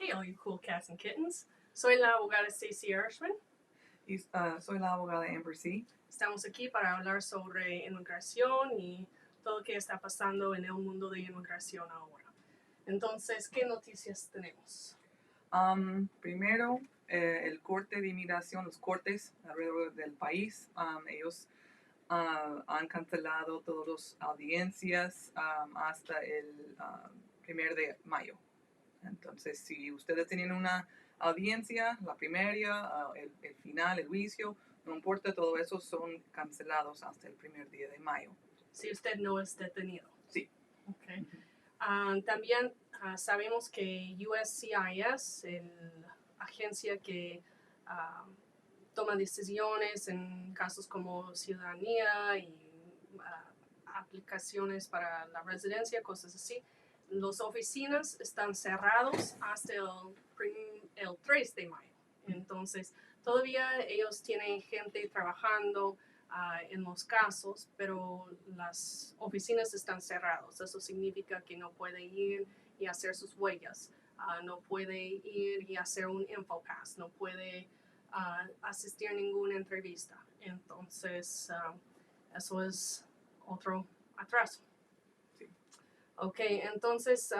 Hey, all you cool cats and kittens. Soy la abogada Stacey Hirschman. Y soy la abogada Amber C. Estamos aquí para hablar sobre inmigración y todo lo que está pasando en el mundo de inmigración ahora. Entonces, ¿qué noticias tenemos? Primero, el corte de inmigración, los cortes alrededor del país, ellos han cancelado todas las audiencias hasta el 1 de mayo. Entonces, si ustedes tienen una audiencia, la primera, el final, el juicio, no importa, todo eso son cancelados hasta el 1 día de mayo. Si usted no es detenido. Sí. Okay. También sabemos que USCIS, la agencia que toma decisiones en casos como ciudadanía y aplicaciones para la residencia, cosas así, las oficinas están cerrados hasta el 3 de mayo. Entonces, todavía ellos tienen gente trabajando en los casos, pero las oficinas están cerradas. Eso significa que no puede ir y hacer sus huellas, no puede ir y hacer un InfoPass, no puede asistir a ninguna entrevista. Entonces, eso es otro atraso. Sí. Ok, entonces,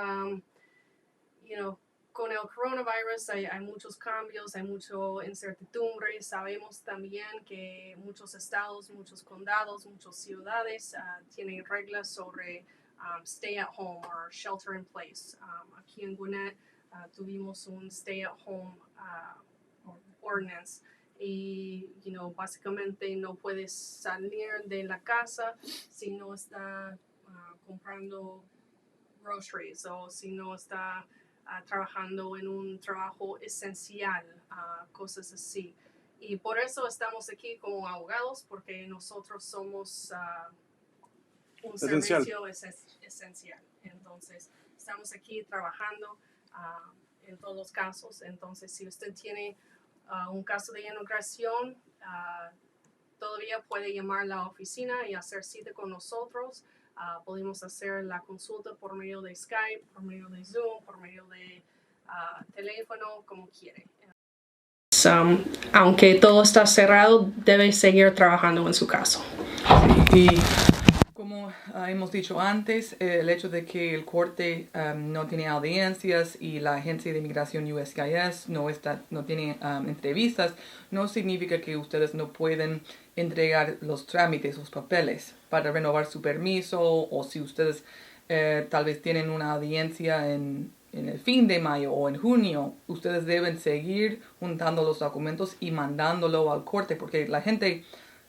con el coronavirus hay muchos cambios, hay mucha incertidumbre. Sabemos también que muchos estados, muchos condados, muchas ciudades tienen reglas sobre stay at home o shelter in place. Aquí en Gwinnett tuvimos un stay at home ordinance y básicamente no puedes salir de la casa si no está comprando groceries o si no está trabajando en un trabajo esencial, cosas así. Y por eso estamos aquí como abogados, porque nosotros somos un servicio esencial. Entonces, estamos aquí trabajando en todos los casos. Entonces, si usted tiene un caso de inmigración, todavía puede llamar a la oficina y hacer cita con nosotros. Podemos hacer la consulta por medio de Skype, por medio de Zoom, por medio de teléfono, como quiere. Aunque todo está cerrado, debe seguir trabajando en su caso. Y como hemos dicho antes, el hecho de que el corte no tiene audiencias y la agencia de inmigración USCIS no tiene entrevistas, no significa que ustedes no pueden entregar los trámites, los papeles para renovar su permiso, o si ustedes tal vez tienen una audiencia en el fin de mayo o en junio, ustedes deben seguir juntando los documentos y mandándolo al corte, porque la gente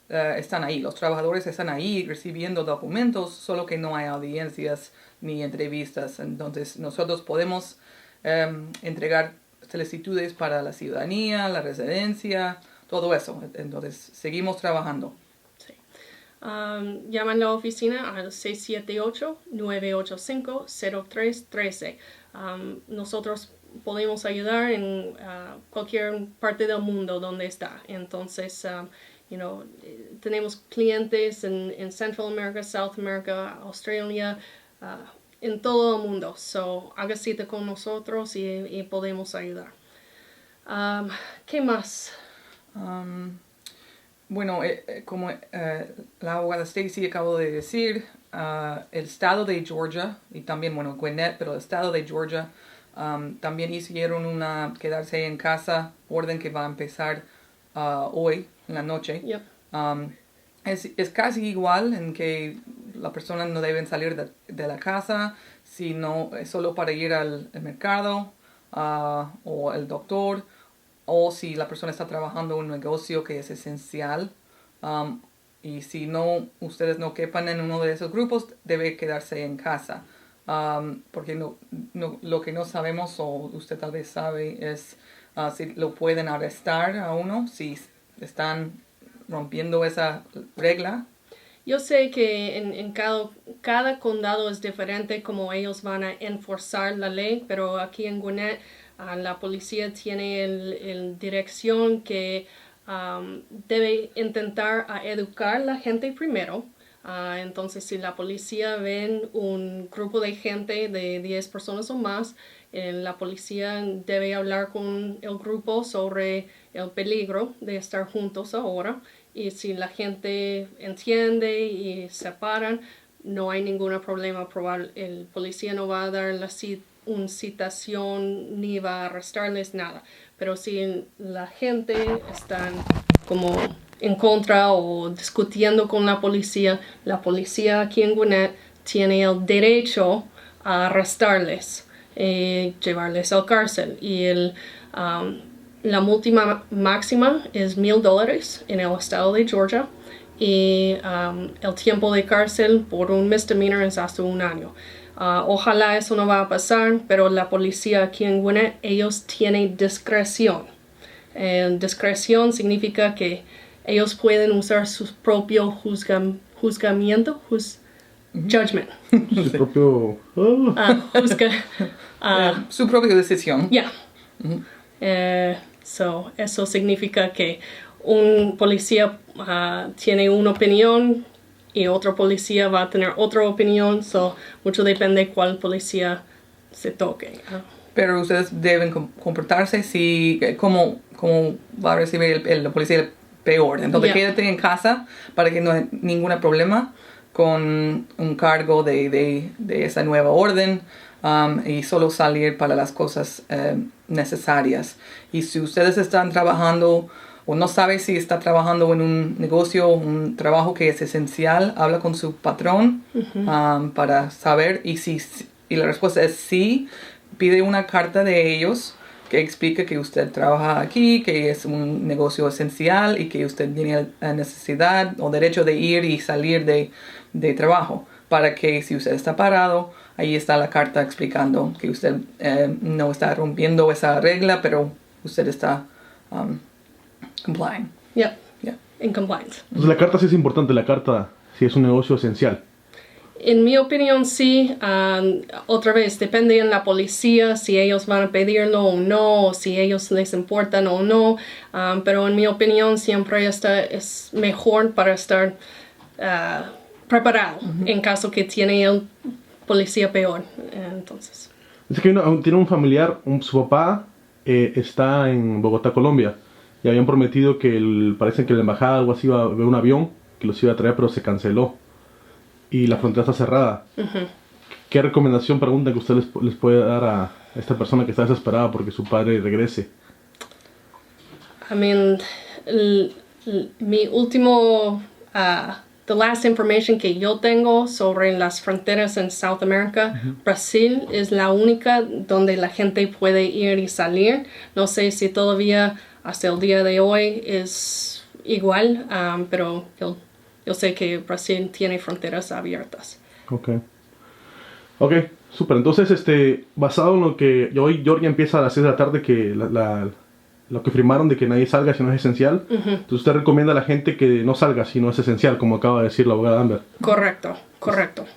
están ahí, los trabajadores están ahí recibiendo documentos, solo que no hay audiencias ni entrevistas. Entonces nosotros podemos entregar solicitudes para la ciudadanía, la residencia, todo eso. Entonces seguimos trabajando. Sí. Llaman a la oficina al 678-985-0313. Nosotros podemos ayudar en cualquier parte del mundo donde está. Entonces, tenemos clientes en Central America, South America, Australia, en todo el mundo. So, haga cita con nosotros y podemos ayudar. ¿Qué más? Bueno, como la abogada Stacey acabó de decir, el estado de Georgia, y también, Gwinnett, pero el estado de Georgia, también hicieron una quedarse en casa orden que va a empezar hoy en la noche. Yep. Es casi igual en que las personas no deben salir de la casa, sino solo para ir al mercado o al doctor, o si la persona está trabajando en un negocio que es esencial. Y si no, ustedes no quepan en uno de esos grupos, debe quedarse en casa. Porque lo que no sabemos, o usted tal vez sabe, es si lo pueden arrestar a uno, si están rompiendo esa regla. Yo sé que en cada condado es diferente como ellos van a enforzar la ley, pero aquí en Gwinnett la policía tiene el dirección que debe intentar educar a la gente primero Entonces, si la policía ven un grupo de gente de 10 personas o más, la policía debe hablar con el grupo sobre el peligro de estar juntos ahora. Y si la gente entiende y se paran, no hay ningún problema. El policía no va a dar una citación ni va a arrestarles nada. Pero si la gente está como en contra o discutiendo con la policía aquí en Gwinnett tiene el derecho a arrestarles, llevarles a la cárcel. Y la multa máxima es $1,000 en el estado de Georgia. Y el tiempo de cárcel por un misdemeanor es hasta 1 año. Ojalá eso no va a pasar, pero la policía aquí en Gwinnett, ellos tienen discreción. Discreción significa que ellos pueden usar su propio juzgamiento, judgment. Su propio... Su propia decisión. Yeah. Eso significa que un policía tiene una opinión y otro policía va a tener otra opinión. Mucho depende de cuál policía se toque. Pero ustedes deben comportarse como va a recibir la policía peor. Entonces quédate en casa para que no haya ningún problema con un cargo de esa nueva orden y solo salir para las cosas necesarias. Y si ustedes están trabajando o no sabe si está trabajando en un negocio, un trabajo que es esencial, habla con su patrón para saber. Y la respuesta es sí, pide una carta de ellos que explique que usted trabaja aquí, que es un negocio esencial y que usted tiene la necesidad o derecho de ir y salir de trabajo, para que si usted está parado, ahí está la carta explicando que usted no está rompiendo esa regla, pero usted está complying. Yeah. Yeah. In compliance. Entonces la carta sí es importante, la carta sí es un negocio esencial. En mi opinión, sí. Otra vez, depende en la policía si ellos van a pedirlo o no, o si ellos les importan o no. Pero en mi opinión, siempre es mejor para estar preparado en caso que tiene el policía peor. Entonces. Es que tiene un familiar, su papá está en Bogotá, Colombia, y habían prometido que parece que la embajada o algo así iba a ver un avión que los iba a traer, pero se canceló. Y la frontera está cerrada. ¿Qué recomendación, pregunta, que usted les puede dar a esta persona que está desesperada porque su padre regrese? I mean, mi último, the last information que yo tengo sobre las fronteras en South America, Brasil es la única donde la gente puede ir y salir. No sé si todavía hasta el día de hoy es igual, pero yo sé que Brasil tiene fronteras abiertas. Ok, súper. Entonces, basado en lo que hoy Georgia empieza a las 6 de la tarde, que lo que firmaron de que nadie salga si no es esencial, entonces usted recomienda a la gente que no salga si no es esencial, como acaba de decir la abogada Amber. Correcto.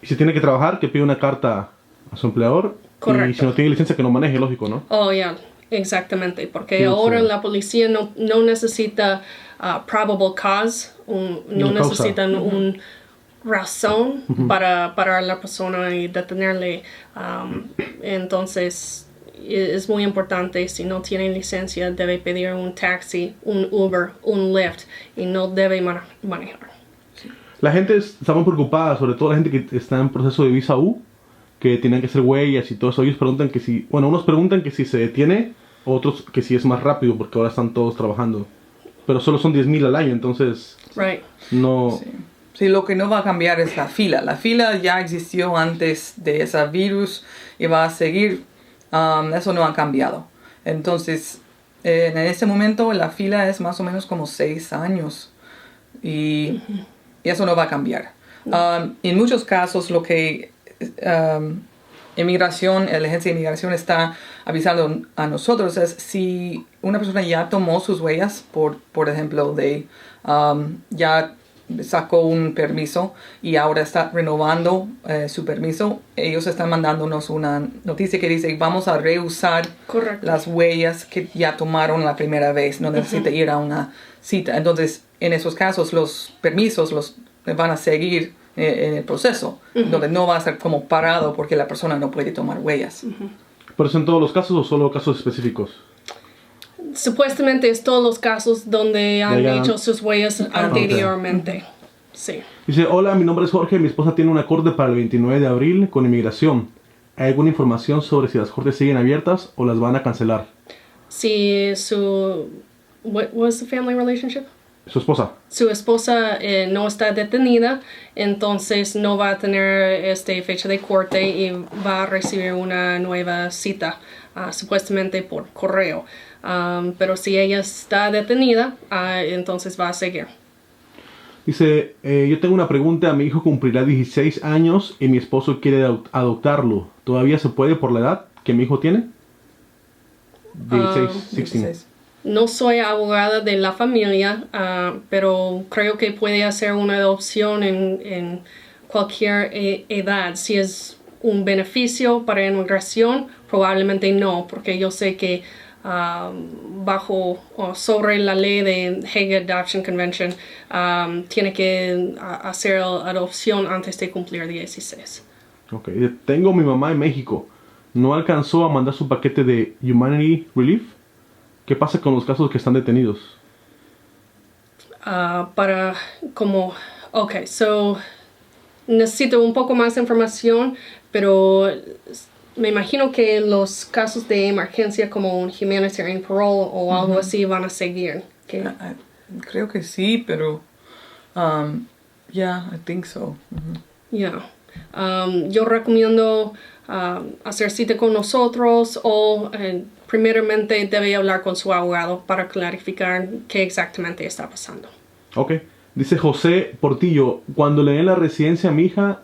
Y si tiene que trabajar, que pida una carta a su empleador. Correcto. Y si no tiene licencia, que no maneje, lógico, ¿no? Oh, yeah. Exactamente, porque Sí, ahora sí. la policía no necesita probable cause, no Una causa. necesitan una razón para parar a la persona y detenerle. Entonces, es muy importante, si no tiene licencia, debe pedir un taxi, un Uber, un Lyft, y no debe manejar. La gente está muy preocupada, sobre todo la gente que está en proceso de visa U, que tienen que hacer huellas y todo eso. Ellos preguntan que si, unos preguntan que si se detiene, otros que si es más rápido, porque ahora están todos trabajando. Pero solo son 10,000 al año, entonces Right. no... Sí, lo que no va a cambiar es la fila. La fila ya existió antes de ese virus y va a seguir. Eso no ha cambiado. Entonces, en este momento la fila es más o menos como 6 años. Y eso no va a cambiar. En muchos casos lo que la agencia de inmigración está avisando a nosotros es si una persona ya tomó sus huellas, por ejemplo, ya sacó un permiso y ahora está renovando su permiso, ellos están mandándonos una noticia que dice vamos a reusar Correcto. las huellas que ya tomaron la primera vez, no necesita ir a una cita. Entonces, en esos casos los permisos los van a seguir en el proceso, donde no va a ser como parado porque la persona no puede tomar huellas. ¿Pero es en todos los casos o solo casos específicos? Supuestamente es todos los casos donde han Ya. hecho sus huellas anteriormente. Sí. Dice, hola, mi nombre es Jorge, mi esposa tiene una corte para el 29 de abril con inmigración. ¿Hay alguna información sobre si las cortes siguen abiertas o las van a cancelar? Si su... What was the family relationship? Su esposa. Su esposa no está detenida, entonces no va a tener fecha de corte y va a recibir una nueva cita, supuestamente por correo. Pero si ella está detenida, entonces va a seguir. Dice, yo tengo una pregunta, mi hijo cumplirá 16 años y mi esposo quiere adoptarlo. ¿Todavía se puede por la edad que mi hijo tiene? 16. No soy abogada de la familia, pero creo que puede hacer una adopción en cualquier edad. Si es un beneficio para inmigración, probablemente no, porque yo sé que sobre la ley de Hague Adoption Convention tiene que hacer la adopción antes de cumplir 16. Ok, tengo mi mamá en México. ¿No alcanzó a mandar su paquete de Humanity Relief? ¿Qué pasa con los casos que están detenidos? So necesito un poco más de información, pero me imagino que los casos de emergencia como un humanitarian parole o algo así van a seguir. Creo que sí, pero I think so. Yeah. Yo recomiendo hacer cita con nosotros o primeramente debe hablar con su abogado para clarificar qué exactamente está pasando. Ok. Dice José Portillo, cuando le den la residencia a mi hija,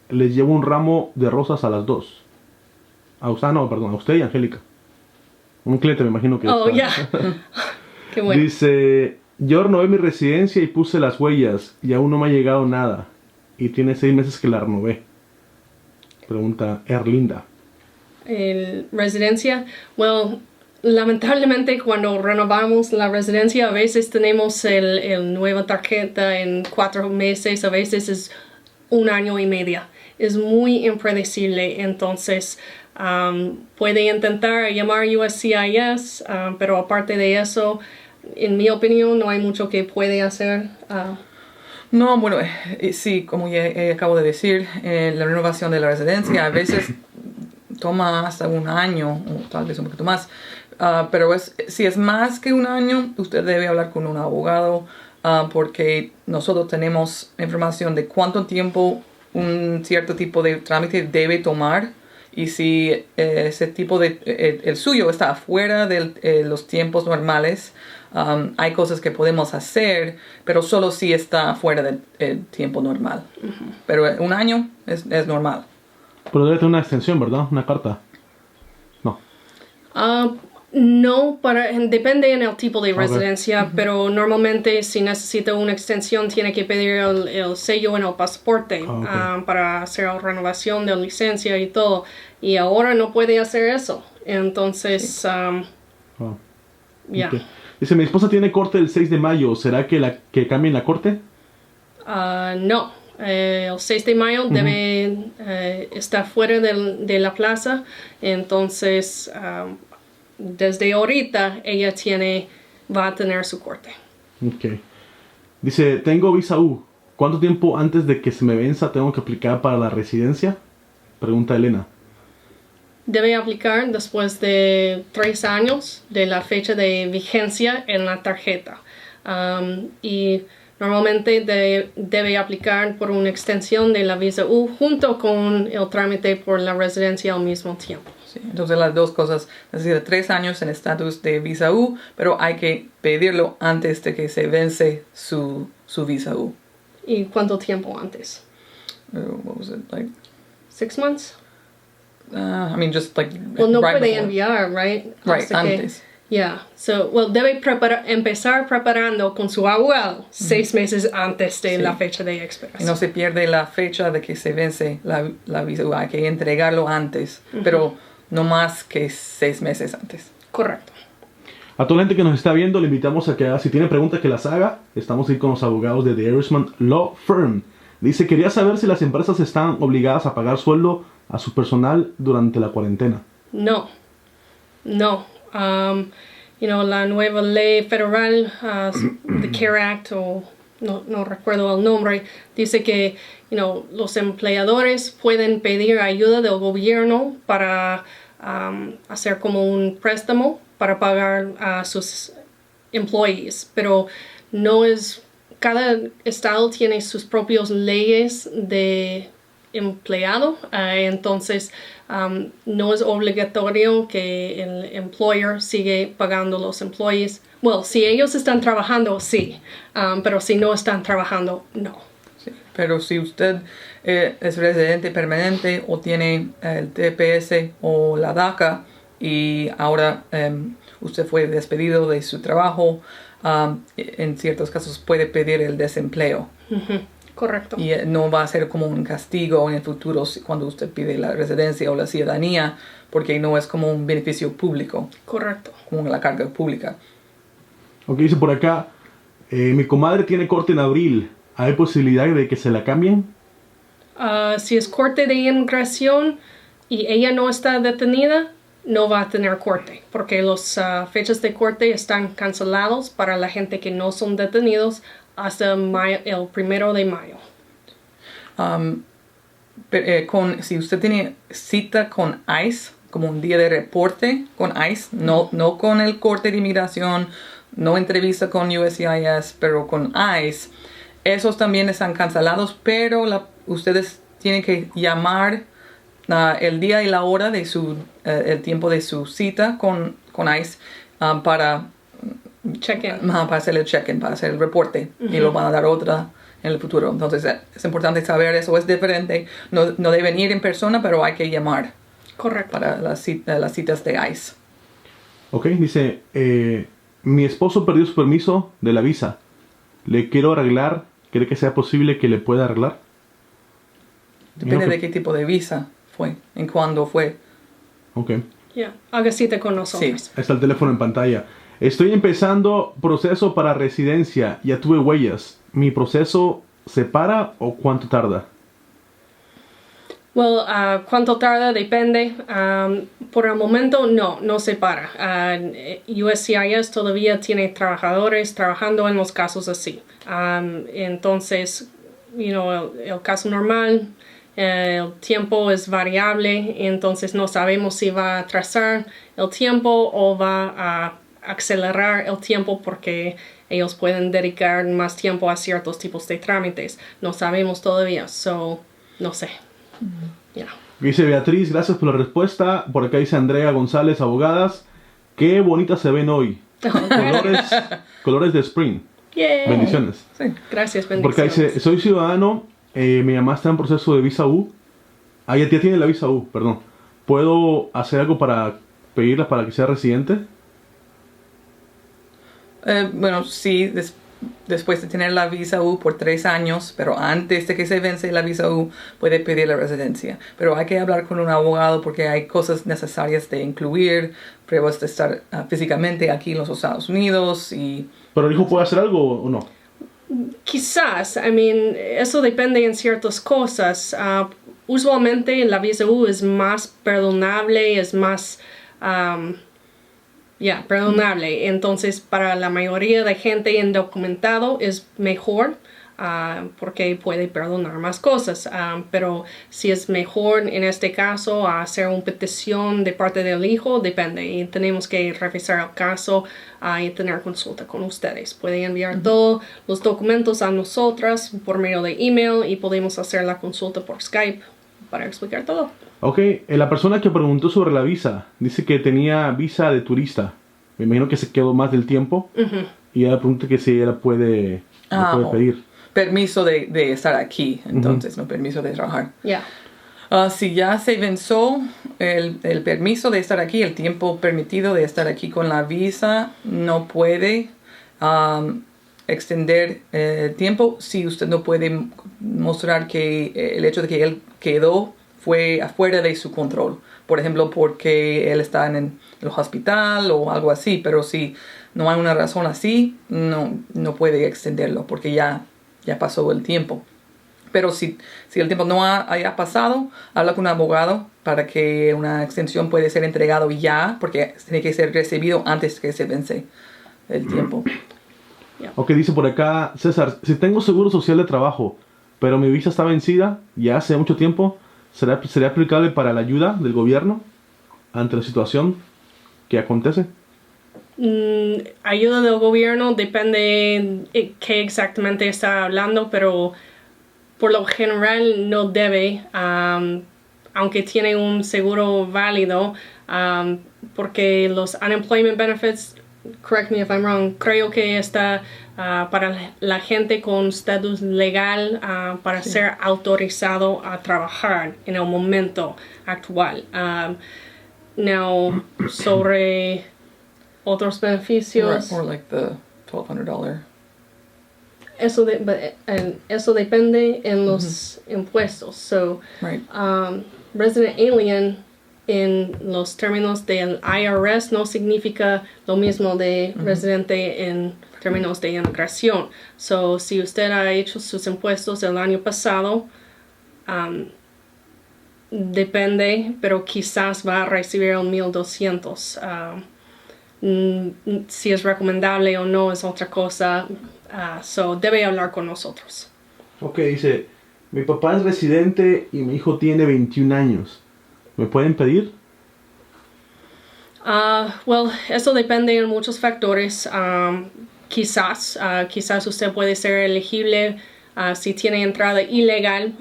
les llevo un ramo de rosas a las dos. A usted y a Angélica. Un cliente me imagino que ya. Qué bueno. Dice, yo renové mi residencia y puse las huellas y aún no me ha llegado nada. Y tiene 6 meses que la renové. Pregunta Erlinda. Residencia, lamentablemente cuando renovamos la residencia a veces tenemos el nueva tarjeta en 4 meses, a veces es 1 año y medio. Es muy impredecible, entonces puede intentar llamar USCIS, pero aparte de eso, en mi opinión, no hay mucho que puede hacer. No, bueno, sí, como ya acabo de decir, la renovación de la residencia a veces toma hasta 1 año, o tal vez un poquito más. Pero si es más que 1 año, usted debe hablar con un abogado porque nosotros tenemos información de cuánto tiempo un cierto tipo de trámite debe tomar y si ese tipo el suyo está afuera de los tiempos normales. Hay cosas que podemos hacer, pero solo si está fuera del tiempo normal. Pero 1 año es normal. Pero debe tener una extensión, ¿verdad? Una carta. No. No, depende en el tipo de residencia, pero normalmente si necesita una extensión tiene que pedir el sello en el pasaporte para hacer la renovación de licencia y todo. Y ahora no puede hacer eso. Entonces, Okay. Dice, mi esposa tiene corte el 6 de mayo. ¿Será que cambien la corte? No. El 6 de mayo debe estar fuera de la plaza. Entonces, desde ahorita ella va a tener su corte. Ok. Dice, tengo visa U. ¿Cuánto tiempo antes de que se me venza tengo que aplicar para la residencia? Pregunta Elena. Debe aplicar después de 3 años de la fecha de vigencia en la tarjeta. Y normalmente debe aplicar por una extensión de la visa U junto con el trámite por la residencia al mismo tiempo. Sí, entonces las dos cosas, necesita 3 años en estatus de visa U, pero hay que pedirlo antes de que se vence su visa U. ¿Y cuánto tiempo antes? What was it, like? 6 months? Just like no right puede before. enviar, right? Right, antes. Yeah, debe empezar preparando con su abogado 6 meses antes de la fecha de expiración. Y no se pierde la fecha de que se vence la visa U, hay que entregarlo antes, pero no más que 6 meses antes. Correcto. A toda la gente que nos está viendo, le invitamos a que si tiene preguntas que las haga. Estamos ahí con los abogados de The Irishman Law Firm. Dice, quería saber si las empresas están obligadas a pagar sueldo a su personal durante la cuarentena. No, no. La nueva ley federal, the CARE Act, o no recuerdo el nombre, dice que, los empleadores pueden pedir ayuda del gobierno para hacer como un préstamo para pagar a sus employees, pero no es, cada estado tiene sus propias leyes de empleado, entonces no es obligatorio que el employer sigue pagando los employees. Well, si ellos están trabajando, sí, pero si no están trabajando, no. Sí, pero si usted es residente permanente o tiene el TPS o la DACA y ahora usted fue despedido de su trabajo, en ciertos casos puede pedir el desempleo. Uh-huh. Correcto. Y no va a ser como un castigo en el futuro cuando usted pide la residencia o la ciudadanía, porque no es como un beneficio público. Correcto. Como la carga pública. Ok, dice por acá, mi comadre tiene corte en abril. ¿Hay posibilidad de que se la cambien? Si es corte de inmigración y ella no está detenida, no va a tener corte, porque las fechas de corte están cancelados para la gente que no son detenidos hasta el 1 de mayo. Si usted tiene cita con ICE, como un día de reporte con ICE, no con el corte de inmigración, no entrevista con USCIS, pero con ICE, esos también están cancelados, pero ustedes tienen que llamar el día y la hora de el tiempo de su cita con ICE para check-in. Para hacer el check-in, para hacer el reporte. Uh-huh. Y lo van a dar otra en el futuro. Entonces es importante saber eso. Es diferente. No deben ir en persona, pero hay que llamar. Correcto. Para las citas de ICE. Ok, dice, mi esposo perdió su permiso de la visa. Le quiero arreglar. ¿Cree que sea posible que le pueda arreglar? Depende de qué tipo de visa fue. ¿En cuándo fue? Ok. Ya, haga cita con nosotros. Sí. Está el teléfono en pantalla. Estoy empezando proceso para residencia. Ya tuve huellas. ¿Mi proceso se para o cuánto tarda? Well, cuánto tarda depende. Por el momento no se para. USCIS todavía tiene trabajadores trabajando en los casos así. Entonces, el caso normal, el tiempo es variable, entonces no sabemos si va a atrasar el tiempo o va a acelerar el tiempo porque ellos pueden dedicar más tiempo a ciertos tipos de trámites. No sabemos todavía, no sé. Yeah. Dice Beatriz, gracias por la respuesta. Por acá dice Andrea González, abogadas. Qué bonitas se ven hoy. Colores de spring. Yeah. Bendiciones. Sí. Gracias, bendiciones. Porque dice, soy ciudadano, mi mamá está en proceso de visa U. Ya tiene la visa U, perdón. ¿Puedo hacer algo para pedirla para que sea residente? Bueno, sí, después de tener la visa U por 3 años, pero antes de que se vence la visa U, puede pedir la residencia. Pero hay que hablar con un abogado porque hay cosas necesarias de incluir, pruebas de estar físicamente aquí en los Estados Unidos y... ¿Pero el hijo puede hacer algo o no? Quizás, eso depende en ciertas cosas. Usualmente la visa U es más perdonable, es más... perdonable. Entonces, para la mayoría de gente indocumentado es mejor porque puede perdonar más cosas. Pero si es mejor en este caso hacer una petición de parte del hijo, depende. Y tenemos que revisar el caso y tener consulta con ustedes. Pueden enviar todos los documentos a nosotras por medio de email y podemos hacer la consulta por Skype para explicar todo. Ok, la persona que preguntó sobre la visa dice que tenía visa de turista. Me imagino que se quedó más del tiempo. Uh-huh. Y ella pregunta que si ella puede pedir. Permiso de estar aquí, entonces, no permiso de trabajar. Ya. Si ya se venció el permiso de estar aquí, el tiempo permitido de estar aquí con la visa, no puede extender el tiempo si usted no puede mostrar que el hecho de que él quedó fue afuera de su control. Por ejemplo, porque él está en el hospital o algo así. Pero si no hay una razón así, no puede extenderlo porque ya pasó el tiempo. Pero si el tiempo no haya pasado, habla con un abogado para que una extensión puede ser entregado ya, porque tiene que ser recibido antes que se vence el tiempo. Ok, dice por acá, César, si tengo seguro social de trabajo, pero mi visa está vencida ya hace mucho tiempo, ¿sería aplicable para la ayuda del gobierno ante la situación que acontece? Ayuda del gobierno depende qué exactamente está hablando, pero por lo general no debe, aunque tiene un seguro válido, porque los unemployment benefits, correct me if I'm wrong, creo que está para la gente con estatus legal para ser autorizado a trabajar en el momento actual. Now, sobre otros beneficios. Or like the $1,200. Eso depende en los impuestos. So, Right. resident alien en los términos del IRS no significa lo mismo de residente en términos de inmigración. So, si usted ha hecho sus impuestos el año pasado, depende, pero quizás va a recibir el 1,200. Si es recomendable o no es otra cosa. So debe hablar con nosotros. Ok, dice, mi papá es residente y mi hijo tiene 21 años. ¿Me pueden pedir? Well, eso depende de muchos factores. Quizás usted puede ser elegible si tiene entrada ilegal.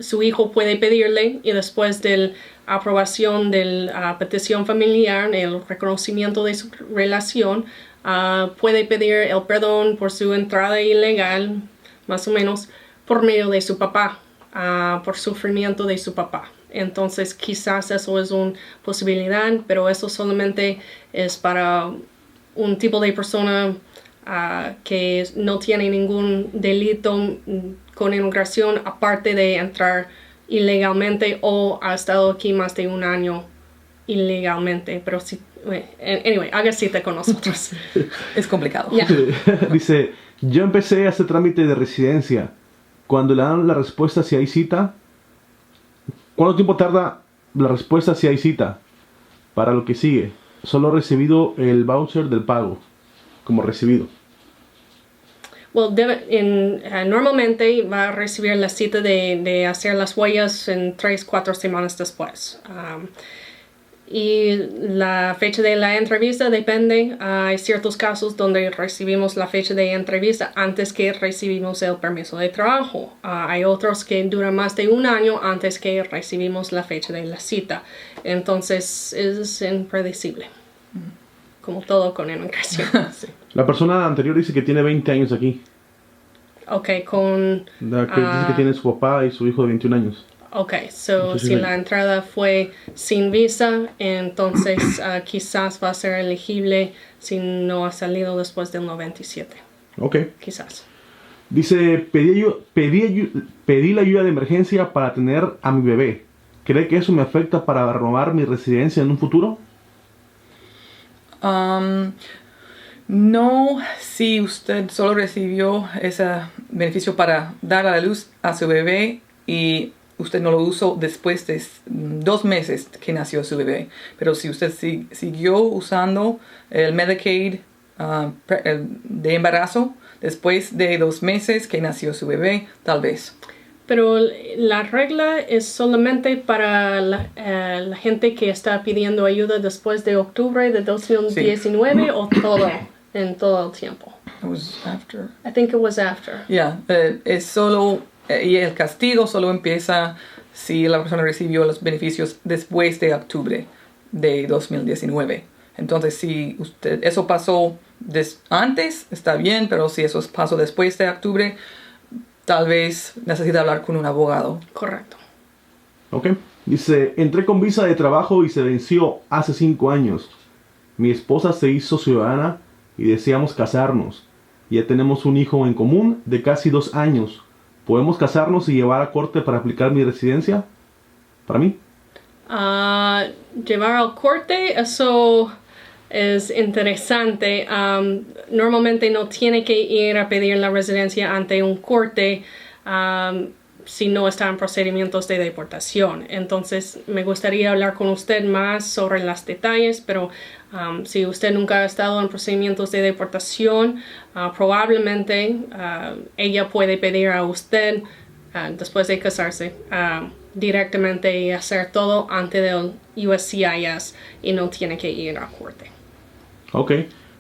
Su hijo puede pedirle y después de la aprobación de la petición familiar, el reconocimiento de su relación, puede pedir el perdón por su entrada ilegal, más o menos, por medio de su papá, por sufrimiento de su papá. Entonces, quizás eso es una posibilidad, pero eso solamente es para un tipo de persona que no tiene ningún delito con inmigración, aparte de entrar ilegalmente o ha estado aquí más de un año ilegalmente. Pero sí, anyway, haga cita con nosotros. Es complicado. Yeah. Dice, yo empecé a hacer trámite de residencia. Cuando le dan la respuesta si hay cita, ¿cuánto tiempo tarda la respuesta si hay cita? Para lo que sigue, solo he recibido el voucher del pago como recibido. Well, normalmente va a recibir la cita de hacer las huellas en 3-4 semanas después. Y la fecha de la entrevista depende. Hay ciertos casos donde recibimos la fecha de entrevista antes que recibimos el permiso de trabajo. Hay otros que duran más de un año antes que recibimos la fecha de la cita. Entonces es impredecible. Como todo con inmigración. Sí. La persona anterior dice que tiene 20 años aquí. Ok, con... Dice que tiene su papá y su hijo de 21 años. Ok, so Entonces, si la entrada fue sin visa, entonces quizás va a ser elegible si no ha salido después del 97. Ok. Quizás. Dice, pedí la ayuda de emergencia para tener a mi bebé. ¿Cree que eso me afecta para renovar mi residencia en un futuro? No, si usted solo recibió ese beneficio para dar a la luz a su bebé y usted no lo usó después de 2 meses que nació su bebé. Pero si usted siguió usando el Medicaid de embarazo después de 2 meses que nació su bebé, tal vez. Pero la regla es solamente para la gente que está pidiendo ayuda después de octubre de 2019 o todo, en todo el tiempo. It was after. I think it was after. Yeah, es solo, y el castigo solo empieza si la persona recibió los beneficios después de octubre de 2019. Entonces, si eso pasó antes, está bien, pero si eso pasó después de octubre, tal vez necesita hablar con un abogado. Correcto. Ok. Dice, entré con visa de trabajo y se venció hace 5 años. Mi esposa se hizo ciudadana y deseamos casarnos. Ya tenemos un hijo en común de casi 2 años. ¿Podemos casarnos y llevar a corte para aplicar mi residencia? ¿Para mí? Llevar al corte, eso es interesante. Normalmente no tiene que ir a pedir la residencia ante un corte. si no está en procedimientos de deportación. Entonces, me gustaría hablar con usted más sobre los detalles, pero si usted nunca ha estado en procedimientos de deportación, probablemente ella puede pedir a usted, después de casarse, directamente y hacer todo ante del USCIS y no tiene que ir a corte. Ok.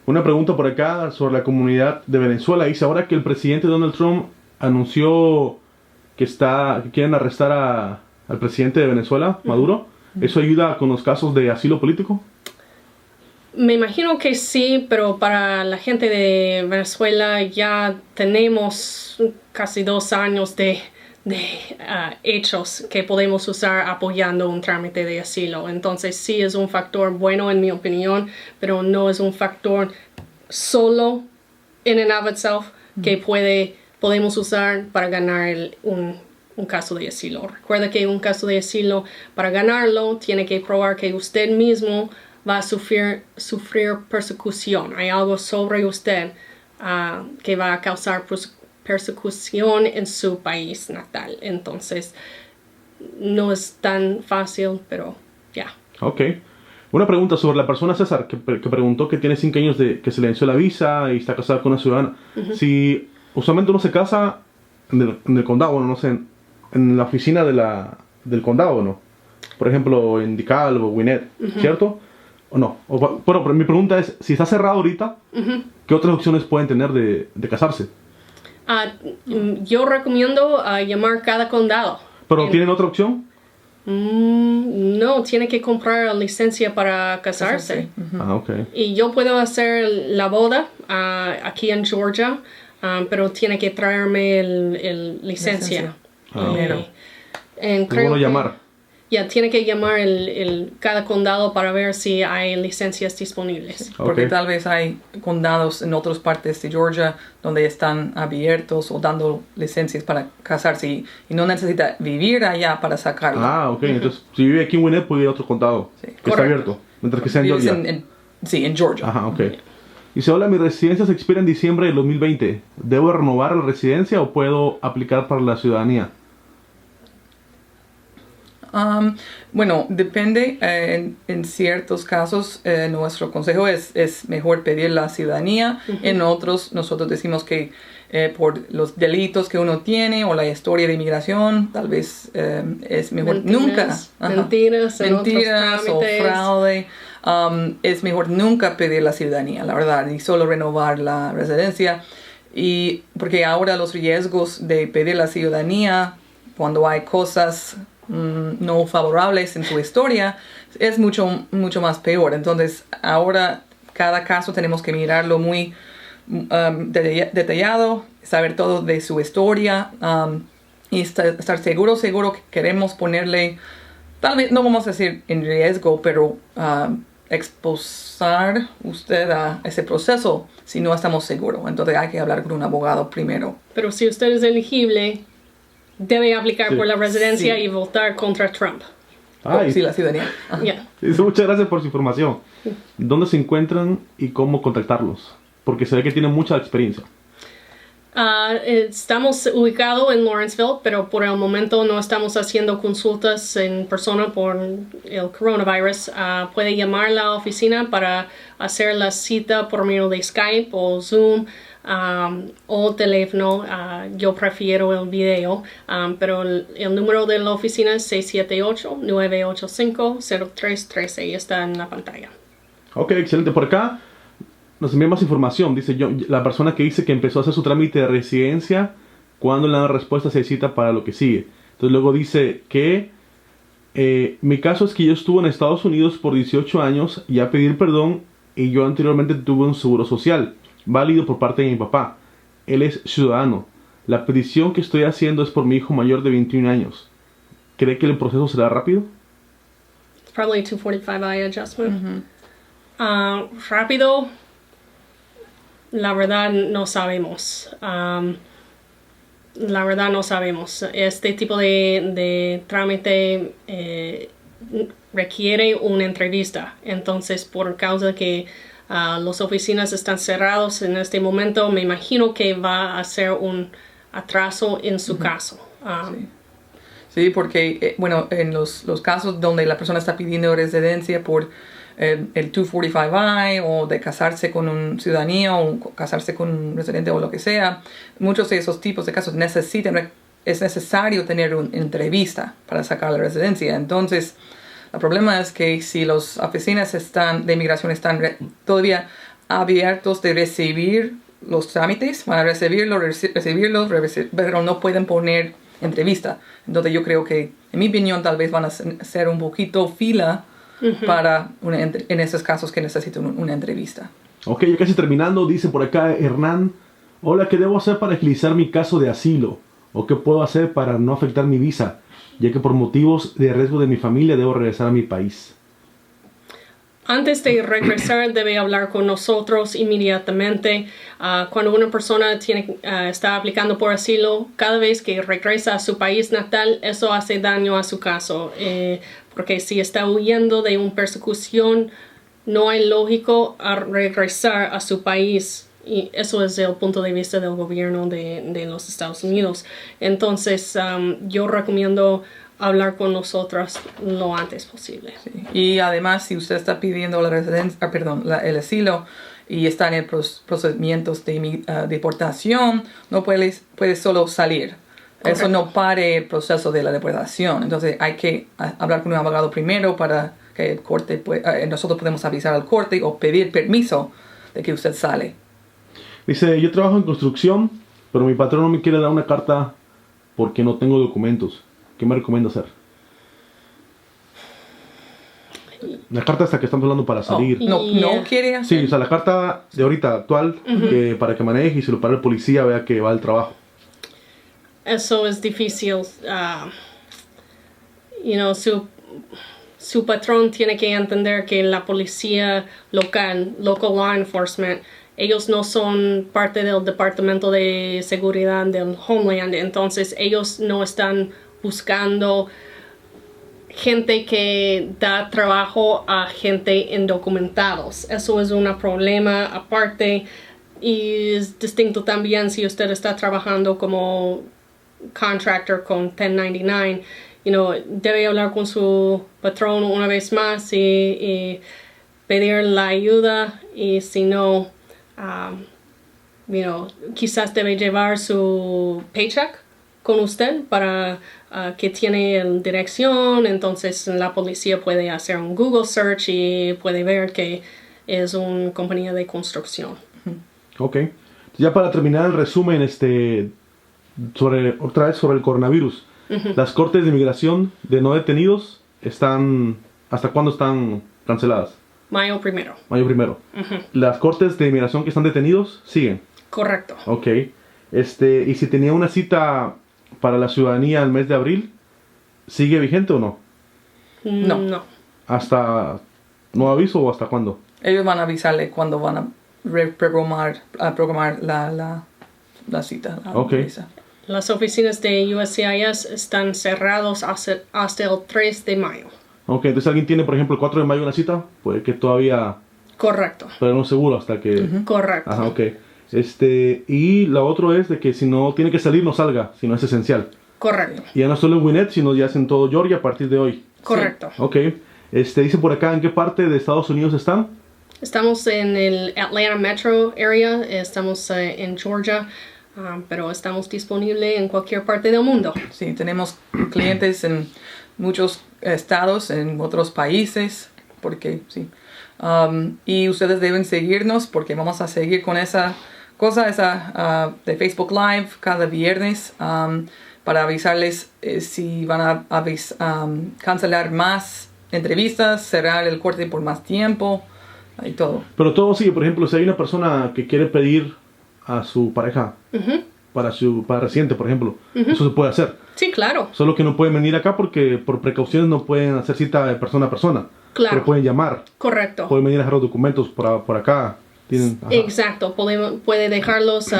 Una pregunta por acá sobre la comunidad de Venezuela. Dice, ahora que el presidente Donald Trump anunció que quieren arrestar al presidente de Venezuela, Maduro, ¿eso ayuda con los casos de asilo político? Me imagino que sí, pero para la gente de Venezuela ya tenemos casi 2 años de hechos que podemos usar apoyando un trámite de asilo. Entonces sí es un factor bueno en mi opinión, pero no es un factor solo in and of itself que podemos usar para ganar un caso de asilo. Recuerda que un caso de asilo, para ganarlo, tiene que probar que usted mismo va a sufrir persecución. Hay algo sobre usted que va a causar persecución en su país natal. Entonces, no es tan fácil, pero ya. Ok. Una pregunta sobre la persona César, que preguntó que tiene 5 años de que se le venció la visa y está casada con una ciudadana. Si usualmente uno se casa en el condado, no sé, en la oficina del condado, ¿no? Por ejemplo, en DeKalb o Gwinnett, ¿cierto? ¿O no? Pero mi pregunta es, si está cerrado ahorita, ¿qué otras opciones pueden tener de casarse? Yo recomiendo llamar cada condado. ¿Pero tienen otra opción? No, tiene que comprar licencia para casarse. Ok. Y yo puedo hacer la boda aquí en Georgia, pero tiene que traerme el licencia. Primero. Es bueno llamar. Ya, tiene que llamar cada condado para ver si hay licencias disponibles. Porque tal vez hay condados en otras partes de Georgia donde están abiertos o dando licencias para casarse y no necesita vivir allá para sacarlo. Ok. Entonces, si vive aquí en Gwinnett, puede ir a otro condado que está abierto, mientras que sea en Georgia. Sí, en Georgia. Ajá, ok. Dice, hola, mi residencia se expira en diciembre del 2020. ¿Debo renovar la residencia o puedo aplicar para la ciudadanía? Bueno, depende. En ciertos casos, nuestro consejo es mejor pedir la ciudadanía. En otros, nosotros decimos que por los delitos que uno tiene o la historia de inmigración, tal vez es mejor mentiras o fraude. Es mejor nunca pedir la ciudadanía, la verdad, y solo renovar la residencia. Y porque ahora los riesgos de pedir la ciudadanía cuando hay cosas no favorables en su historia es mucho más peor. Entonces ahora cada caso tenemos que mirarlo muy detallado, saber todo de su historia y estar seguro que queremos ponerle, tal vez no vamos a decir en riesgo, pero exposar usted a ese proceso si no estamos seguros. Entonces hay que hablar con un abogado primero. Pero si usted es elegible, debe aplicar por la residencia y votar contra Trump. Sí, la ciudadanía. Yeah. Muchas gracias por su información. ¿Dónde se encuentran y cómo contactarlos? Porque se ve que tienen mucha experiencia. Estamos ubicados en Lawrenceville, pero por el momento no estamos haciendo consultas en persona por el coronavirus. Puede llamar a la oficina para hacer la cita por medio de Skype o Zoom o teléfono. Yo prefiero el video, pero el número de la oficina es 678-985-0313. Está en la pantalla. Ok, excelente. Por acá nos envía más información. Dice la persona que dice que empezó a hacer su trámite de residencia, cuando le dan respuesta se cita para lo que sigue. Entonces luego dice que mi caso es que yo estuve en Estados Unidos por 18 años y a pedir perdón, y yo anteriormente tuve un seguro social válido por parte de mi papá. Él es ciudadano. La petición que estoy haciendo es por mi hijo mayor de 21 años. ¿Cree que el proceso será rápido? Probably 245I adjustment. Rápido. La verdad no sabemos. La verdad no sabemos. Este tipo de trámite requiere una entrevista. Entonces, por causa que las oficinas están cerradas en este momento, me imagino que va a ser atraso en su caso. Sí. Sí, porque, bueno, en los casos donde la persona está pidiendo residencia por el 245I o de casarse con un ciudadanía o casarse con un residente o lo que sea, muchos de esos tipos de casos es necesario tener una entrevista para sacar la residencia. Entonces, el problema es que si las oficinas de inmigración están todavía abiertos de recibir los trámites, van a recibirlos, pero no pueden poner entrevista. Entonces yo creo que, en mi opinión, tal vez van a hacer un poquito fila para en esos casos que necesitan una entrevista. Ok, ya casi terminando, dice por acá Hernán, hola, ¿qué debo hacer para agilizar mi caso de asilo? ¿O qué puedo hacer para no afectar mi visa? Ya que por motivos de riesgo de mi familia debo regresar a mi país. Antes de regresar debe hablar con nosotros inmediatamente. Cuando una persona está aplicando por asilo, cada vez que regresa a su país natal, eso hace daño a su caso. Porque si está huyendo de una persecución, no hay lógico a regresar a su país. Y eso es el punto de vista del gobierno de los Estados Unidos. Entonces, yo recomiendo hablar con nosotros lo antes posible. Sí. Y además, si usted está pidiendo el asilo y está en el procedimientos de deportación, no puede solo salir. Correcto. Eso no pare el proceso de la deportación. Entonces hay que hablar con un abogado primero para que el corte nosotros podemos avisar al corte o pedir permiso de que usted sale. Dice, yo trabajo en construcción, pero mi patrón no me quiere dar una carta porque no tengo documentos. ¿Qué me recomienda hacer? La carta hasta que estamos hablando para salir. No quiere hacer. Sí, o sea, la carta de ahorita actual para que maneje y se lo para el policía, vea que va al trabajo. Eso es difícil. Su patrón tiene que entender que la policía local law enforcement, ellos no son parte del Departamento de Seguridad del Homeland, entonces ellos no están buscando gente que da trabajo a gente indocumentados. Eso es un problema aparte y es distinto también si usted está trabajando como contractor con 1099. Debe hablar con su patrón una vez más y pedir la ayuda, y si no, quizás debe llevar su paycheck con usted para que tiene la dirección. Entonces la policía puede hacer un Google search y puede ver que es una compañía de construcción. Ok. Ya para terminar el resumen, otra vez sobre el coronavirus. Las cortes de inmigración de no detenidos ¿hasta cuándo están canceladas? Mayo 1. Mayo 1. Las cortes de inmigración que están detenidos siguen. Correcto. Ok. Y si tenía una cita para la ciudadanía el mes de abril, ¿sigue vigente o no? No. ¿Hasta nuevo aviso o hasta cuándo? Ellos van a avisarle cuando van a programar la cita. Visa. Las oficinas de USCIS están cerradas hasta el 3 de mayo. Ok, entonces alguien tiene, por ejemplo, el 4 de mayo una cita, puede que todavía... Correcto. Pero no seguro hasta que... Correcto. Ajá, ok. Y lo otro es de que si no tiene que salir, no salga, si no es esencial. Correcto. Y ya no solo en Gwinnett, sino ya en todo Georgia a partir de hoy. Correcto. Sí. Ok. Dice por acá, ¿en qué parte de Estados Unidos están? Estamos en el Atlanta Metro area, estamos en Georgia, pero estamos disponibles en cualquier parte del mundo. Sí, tenemos clientes en muchos estados, en otros países, porque sí. Y ustedes deben seguirnos porque vamos a seguir con esa cosa de Facebook Live cada viernes para avisarles si van a cancelar más entrevistas, cerrar el corte por más tiempo y todo. Pero todo sigue, por ejemplo, si hay una persona que quiere pedir a su pareja para residente, por ejemplo, eso se puede hacer. Sí, claro. Solo que no pueden venir acá porque por precauciones no pueden hacer cita de persona a persona. Claro. Pero pueden llamar. Correcto. Pueden venir a dejar los documentos por acá. Exacto. Puede dejarlos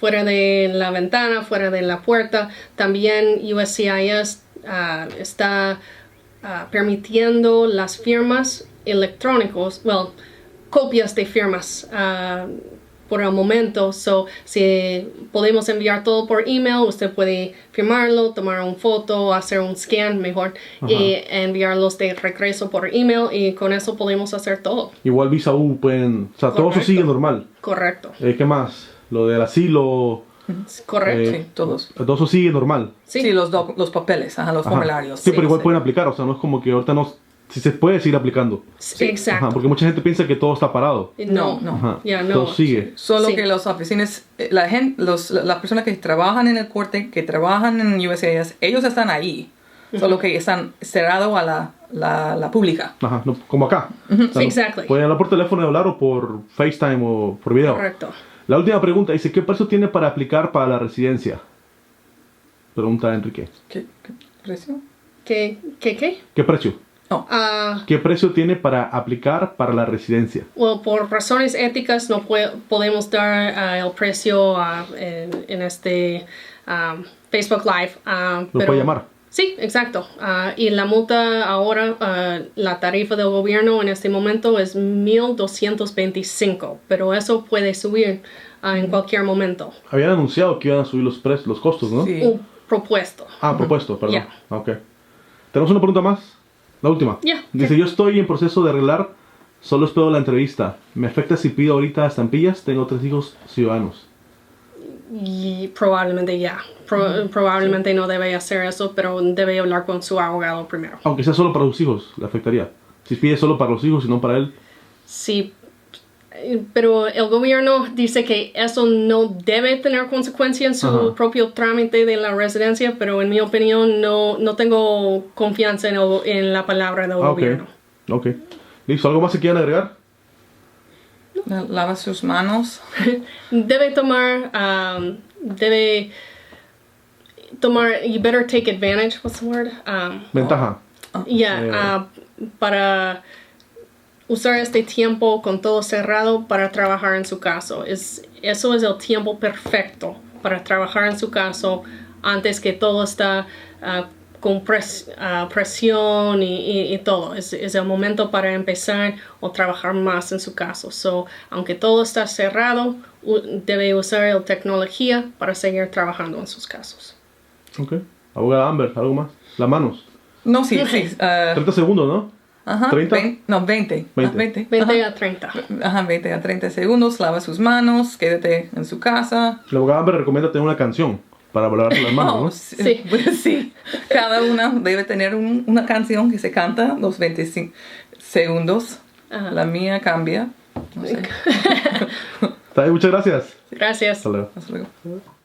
fuera de la ventana, fuera de la puerta. También USCIS está permitiendo las firmas electrónicas, copias de firmas por el momento. So, si podemos enviar todo por email, usted puede firmarlo, tomar una foto, hacer un scan mejor y enviarlos de regreso por email y con eso podemos hacer todo. Igual Visa U pueden... O sea, todo eso Correcto. sigue normal. Correcto. ¿Qué más? Lo del asilo... Correcto. Sí, todos. Todo eso sigue normal. Sí. Sí, los papeles, ajá, los Ajá. formularios. Sí, pero igual pueden aplicar. O sea, no es como que ahorita no... Si se puede seguir aplicando. Exacto. Ajá, porque mucha gente piensa que todo está parado. No, No. Ajá. Ya, no. Todo sigue. Solo Sí. que las oficinas, las personas que trabajan en el corte, que trabajan en USCIS, ellos están ahí. Solo que están cerrados a la pública. Ajá, no, como acá. O sea, no- Exactly. Pueden hablar por teléfono y hablar o por FaceTime o por video. Correcto. La última pregunta dice, ¿qué precio tiene para aplicar para la residencia? Pregunta Enrique. ¿Qué precio? ¿Qué? ¿Qué precio? Ah, ¿Qué precio tiene para aplicar para la residencia? well, por razones éticas no podemos dar el precio en este Facebook Live. ¿Lo puede llamar? Sí, exacto. Y la multa ahora, la tarifa del gobierno en este momento es 1,225, pero eso puede subir en cualquier momento. Habían anunciado que iban a subir los costos, ¿no? Sí. Un propuesto. Propuesto, perdón. Ya. Ok. Tenemos una pregunta más. La última. Ya. Dice, yo estoy en proceso de arreglar, solo espero la entrevista. ¿Me afecta si pido ahorita estampillas? Tengo 3 hijos ciudadanos. Y probablemente ya. Probablemente no debe hacer eso, pero debe hablar con su abogado primero. Aunque sea solo para sus hijos, le afectaría. Si pide solo para los hijos y no para él. Sí, pero el gobierno dice que eso no debe tener consecuencia en su Ajá. propio trámite de la residencia, pero en mi opinión no tengo confianza en la palabra del Ok. gobierno. Ok. ¿Listo? ¿Algo más que quieran agregar? Lava sus manos. Debe tomar, you better take advantage, what's the word? Ventaja. Para usar este tiempo con todo cerrado para trabajar en su caso. Eso es el tiempo perfecto para trabajar en su caso antes que todo está con presión y todo. Es el momento para empezar o trabajar más en su caso. So, aunque todo está cerrado, debe usar la tecnología para seguir trabajando en sus casos. Ok. Abogada Amber, ¿algo más? Las manos. No, sí. 30 segundos, ¿no? Ajá. 30. 20. 20. 20 a 30. Ajá, 20 a 30 segundos. Lava sus manos. Quédate en su casa. La abogada Amber recomienda tener una canción para lavarse las manos, ¿no? Sí. Pues sí. Cada una debe tener una canción que se canta los 25 segundos. Ajá. La mía cambia. No sé. Está bien, muchas gracias. Gracias. Hasta luego. Hasta luego.